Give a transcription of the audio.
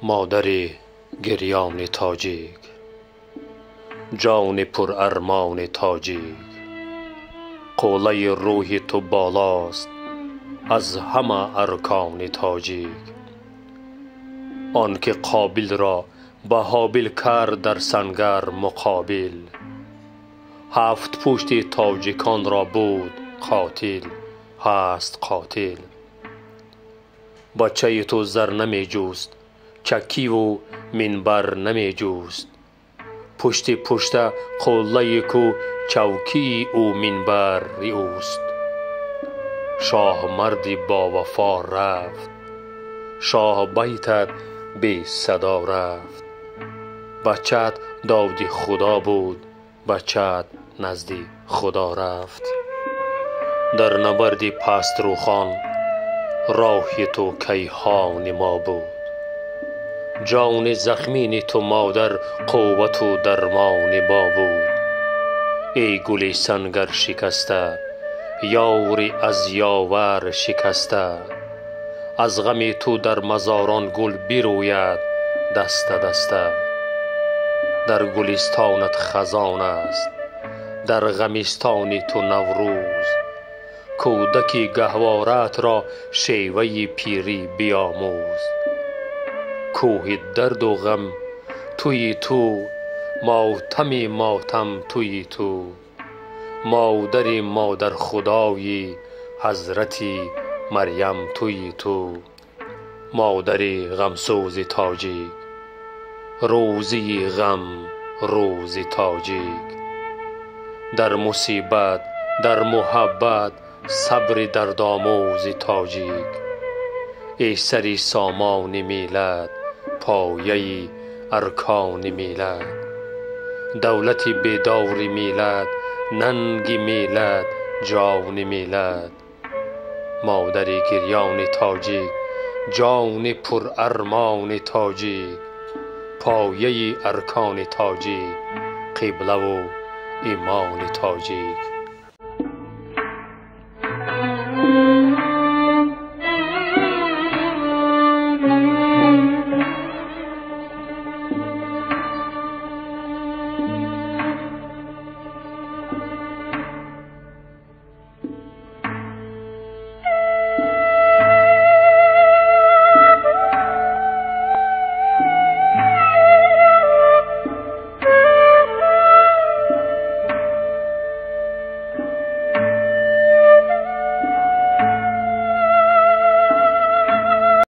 مادر گریان تاجیک، جان پر ارمان تاجیک، قوله روح تو بالاست از همه ارکان تاجیک. آن که قابل را به هابیل کرد در سنگر مقابل، هفت پشت تاجیکان را بود قاتل، هست قاتل. بچه تو زر نمی جوست، چکی و منبر نمی جوست، پشت قله کو چوکی او منبر اوست. شاه مردی با وفا رفت، شاه بیتت بی صدا رفت. بچت داود خدا بود، بچت نزد خدا رفت. در نبرد پست روخان راه تو کیهان ما بود، جان زخمین تو مادر قوت و درمان ما بود. ای گل سنگر شکسته، یاری از یاور شکسته، از غم تو در مزاران گل بروید دسته دسته. در گلستانت خزان است، در غمستان تو نوروز، کودک گهوارت را شیوه پیری بیاموز. کوه درد و غم توی تو، ماتم ماتم توی تو، مادر خدای حضرت مریم توی تو. مادر غمسوز تاجیک، روزی غم روز تاجیک. در مصیبت در محبت صبر دردآموز تاجیک. ای سر سامان میلاد، پایه ارکان میلاد، دولت بیدار میلاد، ننگ میلاد، جان میلاد. مادر گریان تاجیک، جان پر ارمان تاجیک، پایه ارکان تاجیک، قبله و ایمان تاجیک.